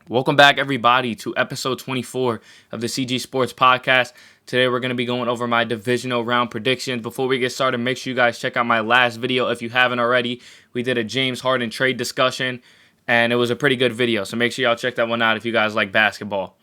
Welcome back, everybody, to episode 24 of the CG Sports Podcast. Today, we're going to be going over my divisional round predictions. Before we get started, make sure you guys check out my last video if you haven't already. We did a James Harden trade discussion, and it was a pretty good video, so make sure y'all check that one out if you guys like basketball.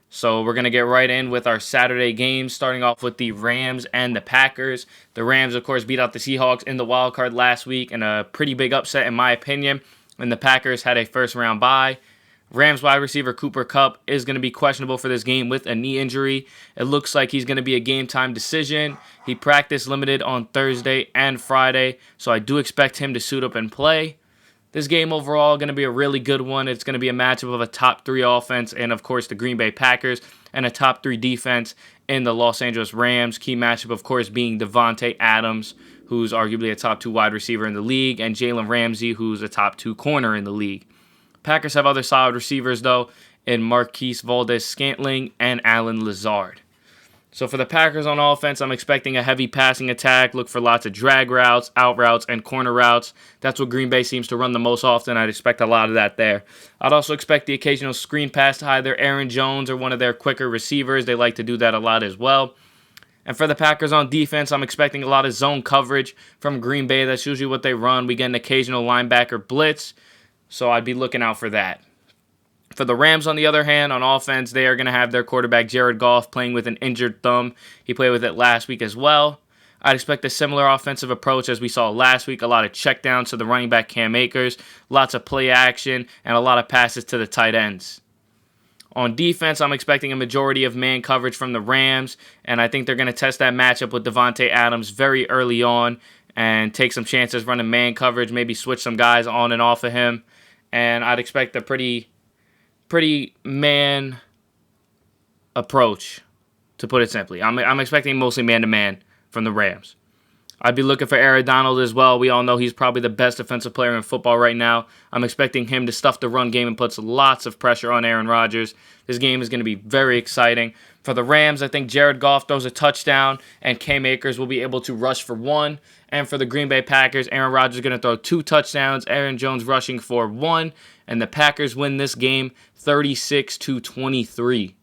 So we're going to get right in with our Saturday games, starting off with the Rams and the Packers. The Rams, of course, beat out the Seahawks in the wild card last week in a pretty big upset, in my opinion, and the Packers had a first-round bye. Rams wide receiver Cooper Kupp is going to be questionable for this game with a knee injury. It looks like he's going to be a game-time decision. He practiced limited on Thursday and Friday, so I do expect him to suit up and play. This game overall going to be a really good one. It's going to be a matchup of a top 3 offense and, of course, the Green Bay Packers and a top 3 defense in the Los Angeles Rams. Key matchup, of course, being Davante Adams, who's arguably a top 2 wide receiver in the league, and Jalen Ramsey, who's a top 2 corner in the league. Packers have other solid receivers, though, in Marquise Valdes-Scantling and Allen Lazard. So for the Packers on offense, I'm expecting a heavy passing attack. Look for lots of drag routes, out routes, and corner routes. That's what Green Bay seems to run the most often. I'd expect a lot of that there. I'd also expect the occasional screen pass to either Aaron Jones or one of their quicker receivers. They like to do that a lot as well. And for the Packers on defense, I'm expecting a lot of zone coverage from Green Bay. That's usually what they run. We get an occasional linebacker blitz, so I'd be looking out for that. For the Rams, on the other hand, on offense, they are going to have their quarterback Jared Goff playing with an injured thumb. He played with it last week as well. I'd expect a similar offensive approach as we saw last week. A lot of checkdowns to the running back Cam Akers, lots of play action, and a lot of passes to the tight ends. On defense, I'm expecting a majority of man coverage from the Rams, and I think they're going to test that matchup with Davante Adams very early on and take some chances running man coverage, maybe switch some guys on and off of him. And I'd expect a pretty man approach, to put it simply. I'm expecting mostly man-to-man from the Rams. I'd be looking for Aaron Donald as well. We all know he's probably the best defensive player in football right now. I'm expecting him to stuff the run game and puts lots of pressure on Aaron Rodgers. This game is going to be very exciting. For the Rams, I think Jared Goff throws a touchdown and Cam Akers will be able to rush for 1. And for the Green Bay Packers, Aaron Rodgers is going to throw 2 touchdowns, Aaron Jones rushing for 1, and the Packers win this game 36-23.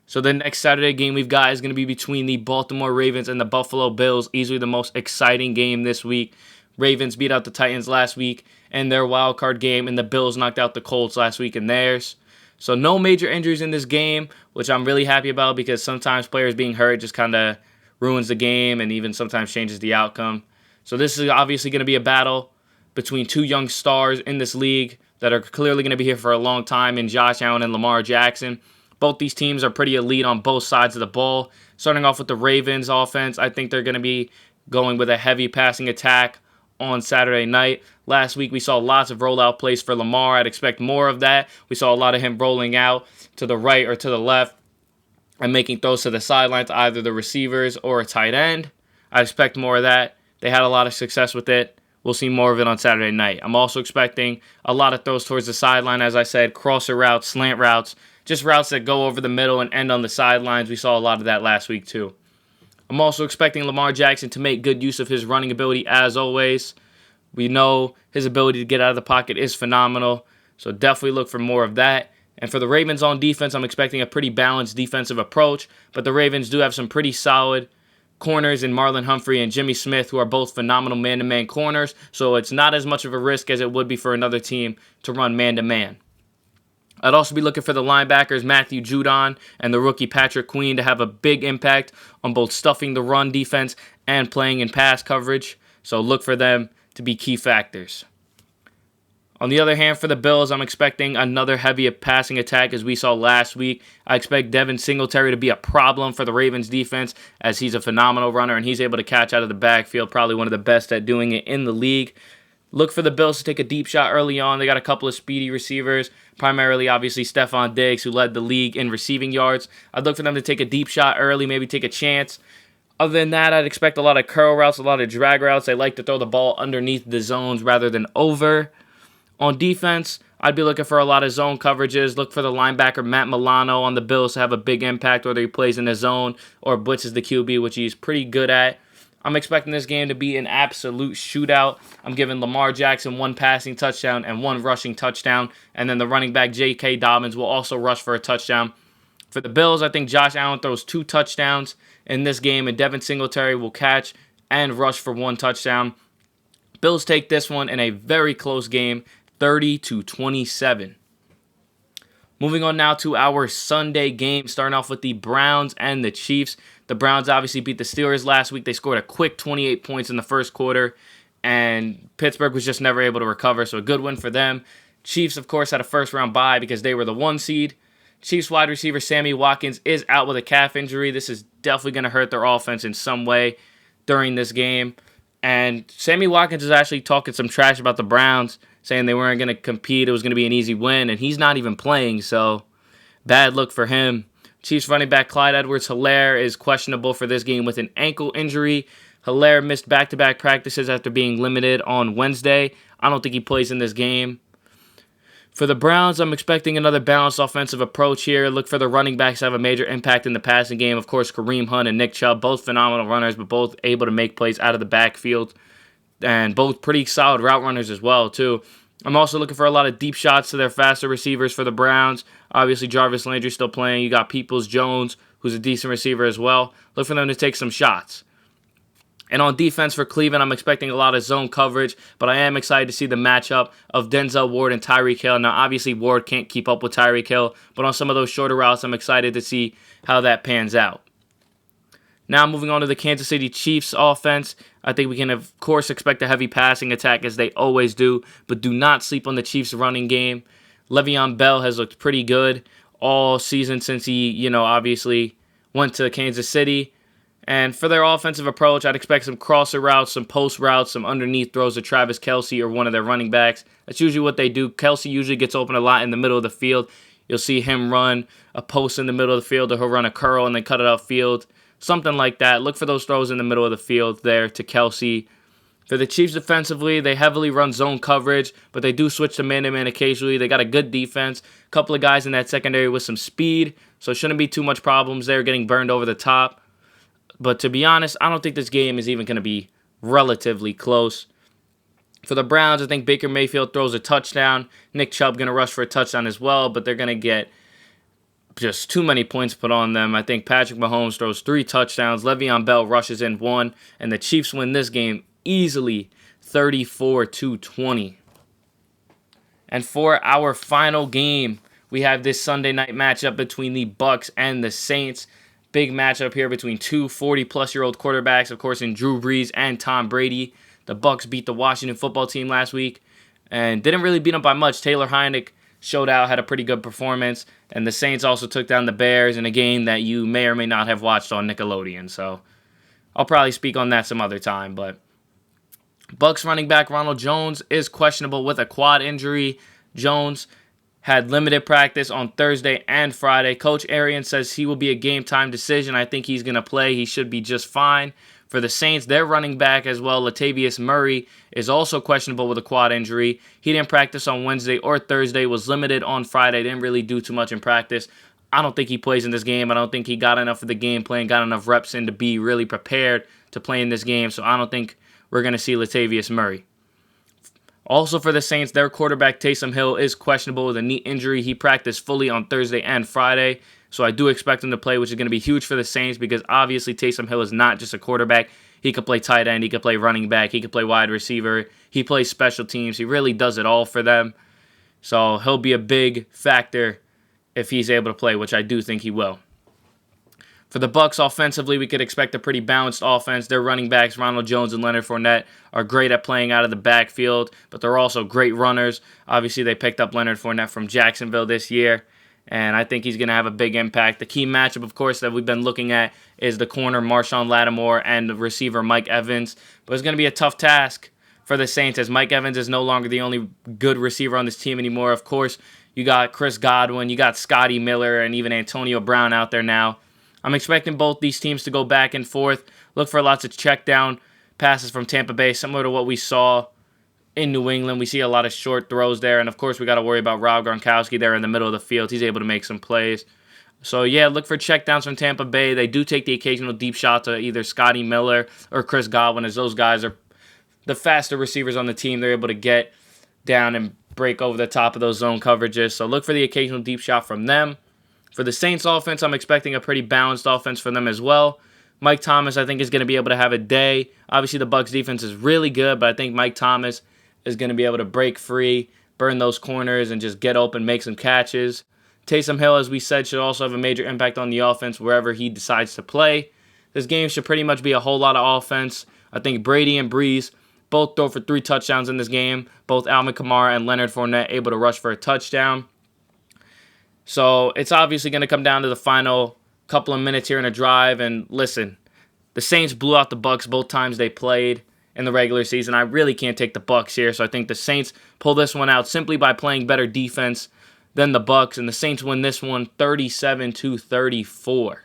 So the next Saturday game we've got is going to be between the Baltimore Ravens and the Buffalo Bills, easily the most exciting game this week. Ravens beat out the Titans last week in their wild card game, and the Bills knocked out the Colts last week in theirs. So no major injuries in this game, which I'm really happy about because sometimes players being hurt just kind of ruins the game and even sometimes changes the outcome. So this is obviously going to be a battle between 2 young stars in this league that are clearly going to be here for a long time in Josh Allen and Lamar Jackson. Both these teams are pretty elite on both sides of the ball. Starting off with the Ravens offense, I think they're going to be going with a heavy passing attack on Saturday night. Last week, we saw lots of rollout plays for Lamar. I'd expect more of that. We saw a lot of him rolling out to the right or to the left and making throws to the sideline to either the receivers or a tight end. I expect more of that. They had a lot of success with it. We'll see more of it on Saturday night. I'm also expecting a lot of throws towards the sideline, as I said, crosser routes, slant routes, just routes that go over the middle and end on the sidelines. We saw a lot of that last week too. I'm also expecting Lamar Jackson to make good use of his running ability as always. We know his ability to get out of the pocket is phenomenal, so definitely look for more of that. And for the Ravens on defense, I'm expecting a pretty balanced defensive approach, but the Ravens do have some pretty solid corners in Marlon Humphrey and Jimmy Smith, who are both phenomenal man-to-man corners, so it's not as much of a risk as it would be for another team to run man-to-man. I'd also be looking for the linebackers Matthew Judon and the rookie Patrick Queen to have a big impact on both stuffing the run defense and playing in pass coverage, so look for them to be key factors. On the other hand, for the Bills, I'm expecting another heavy passing attack as we saw last week. I expect Devin Singletary to be a problem for the Ravens defense as he's a phenomenal runner and he's able to catch out of the backfield, probably one of the best at doing it in the league. Look for the Bills to take a deep shot early on. They got a couple of speedy receivers, primarily, obviously, Stephon Diggs, who led the league in receiving yards. I'd look for them to take a deep shot early, maybe take a chance. Other than that, I'd expect a lot of curl routes, a lot of drag routes. They like to throw the ball underneath the zones rather than over. On defense, I'd be looking for a lot of zone coverages. Look for the linebacker Matt Milano on the Bills to have a big impact, whether he plays in the zone or blitzes the QB, which he's pretty good at. I'm expecting this game to be an absolute shootout. I'm giving Lamar Jackson 1 passing touchdown and 1 rushing touchdown. And then the running back J.K. Dobbins will also rush for a touchdown. For the Bills, I think Josh Allen throws 2 touchdowns in this game, and Devin Singletary will catch and rush for 1 touchdown. Bills take this one in a very close game, 30-27. Moving on now to our Sunday game, starting off with the Browns and the Chiefs. The Browns obviously beat the Steelers last week. They scored a quick 28 points in the first quarter, and Pittsburgh was just never able to recover, so a good win for them. Chiefs, of course, had a first-round bye because they were the 1 seed. Chiefs wide receiver Sammy Watkins is out with a calf injury. This is definitely going to hurt their offense in some way during this game. And Sammy Watkins is actually talking some trash about the Browns, saying they weren't going to compete. It was going to be an easy win, and he's not even playing, so bad look for him. Chiefs running back Clyde Edwards-Helaire is questionable for this game with an ankle injury. Helaire missed back-to-back practices after being limited on Wednesday. I don't think he plays in this game. For the Browns, I'm expecting another balanced offensive approach here. Look for the running backs to have a major impact in the passing game. Of course, Kareem Hunt and Nick Chubb, both phenomenal runners, but both able to make plays out of the backfield. And both pretty solid route runners as well, too. I'm also looking for a lot of deep shots to their faster receivers for the Browns. Obviously, Jarvis Landry still playing. You got Peoples-Jones, who's a decent receiver as well. Look for them to take some shots. And on defense for Cleveland, I'm expecting a lot of zone coverage, but I am excited to see the matchup of Denzel Ward and Tyreek Hill. Now, obviously, Ward can't keep up with Tyreek Hill, but on some of those shorter routes, I'm excited to see how that pans out. Now, moving on to the Kansas City Chiefs offense, I think we can, of course, expect a heavy passing attack as they always do, but do not sleep on the Chiefs' running game. Le'Veon Bell has looked pretty good all season since he, obviously went to Kansas City. And for their offensive approach, I'd expect some crosser routes, some post routes, some underneath throws to Travis Kelce or one of their running backs. That's usually what they do. Kelce usually gets open a lot in the middle of the field. You'll see him run a post in the middle of the field, or he'll run a curl and then cut it upfield. Something like that. Look for those throws in the middle of the field there to Kelce. For the Chiefs defensively, they heavily run zone coverage, but they do switch to man-to-man occasionally. They got a good defense. A couple of guys in that secondary with some speed, so it shouldn't be too much problems there getting burned over the top. But to be honest, I don't think this game is even going to be relatively close. For the Browns, I think Baker Mayfield throws a touchdown. Nick Chubb going to rush for a touchdown as well, but they're going to get just too many points put on them. I think Patrick Mahomes throws 3 touchdowns. Le'Veon Bell rushes in 1, and the Chiefs win this game easily 34-20. And for our final game, we have this Sunday night matchup between the Bucs and the Saints. Big matchup here between two 40-plus-year-old quarterbacks, of course, in Drew Brees and Tom Brady. The Bucs beat the Washington football team last week and didn't really beat them by much. Taylor Heinicke showed out, had a pretty good performance, and the Saints also took down the Bears in a game that you may or may not have watched on Nickelodeon. So I'll probably speak on that some other time. But Bucs running back Ronald Jones is questionable with a quad injury. Jones had limited practice on Thursday and Friday. Coach Arians says he will be a game-time decision. I think he's going to play. He should be just fine. For the Saints, their running back as well, Latavius Murray, is also questionable with a quad injury. He didn't practice on Wednesday or Thursday, was limited on Friday, didn't really do too much in practice. I don't think he plays in this game. I don't think he got enough of the game plan, got enough reps in to be really prepared to play in this game, so I don't think we're going to see Latavius Murray. Also for the Saints, their quarterback Taysom Hill is questionable with a knee injury. He practiced fully on Thursday and Friday, so I do expect him to play, which is going to be huge for the Saints because obviously Taysom Hill is not just a quarterback. He could play tight end, he could play running back, he could play wide receiver, he plays special teams. He really does it all for them. So he'll be a big factor if he's able to play, which I do think he will. For the Bucs offensively, we could expect a pretty balanced offense. Their running backs, Ronald Jones and Leonard Fournette, are great at playing out of the backfield, but they're also great runners. Obviously, they picked up Leonard Fournette from Jacksonville this year, and I think he's going to have a big impact. The key matchup, of course, that we've been looking at is the corner Marshawn Lattimore and the receiver Mike Evans, but it's going to be a tough task for the Saints as Mike Evans is no longer the only good receiver on this team anymore. Of course, you got Chris Godwin, you got Scotty Miller, and even Antonio Brown out there now. I'm expecting both these teams to go back and forth. Look for lots of check down passes from Tampa Bay, similar to what we saw in New England. We see a lot of short throws there. And, of course, we got to worry about Rob Gronkowski there in the middle of the field. He's able to make some plays. So, yeah, look for checkdowns from Tampa Bay. They do take the occasional deep shot to either Scotty Miller or Chris Godwin, as those guys are the faster receivers on the team. They're able to get down and break over the top of those zone coverages. So look for the occasional deep shot from them. For the Saints offense, I'm expecting a pretty balanced offense for them as well. Mike Thomas, I think, is going to be able to have a day. Obviously, the Bucs defense is really good, but I think Mike Thomas is going to be able to break free, burn those corners, and just get open, make some catches. Taysom Hill, as we said, should also have a major impact on the offense wherever he decides to play. This game should pretty much be a whole lot of offense. I think Brady and Breeze both throw for 3 touchdowns in this game. Both Alvin Kamara and Leonard Fournette able to rush for a touchdown. So it's obviously going to come down to the final couple of minutes here in a drive. And listen, the Saints blew out the Bucs both times they played in the regular season. I really can't take the Bucs here. So I think the Saints pull this one out simply by playing better defense than the Bucs. And the Saints win this one 37-34.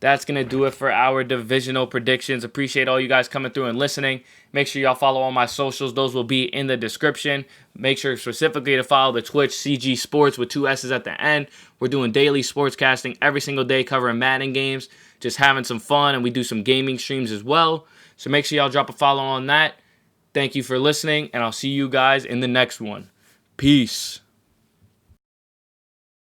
That's going to do it for our divisional predictions. Appreciate all you guys coming through and listening. Make sure y'all follow all my socials. Those will be in the description. Make sure specifically to follow the Twitch CG Sports with 2 S's at the end. We're doing daily sportscasting every single day covering Madden games. Just having some fun, and we do some gaming streams as well. So make sure y'all drop a follow on that. Thank you for listening, and I'll see you guys in the next one. Peace.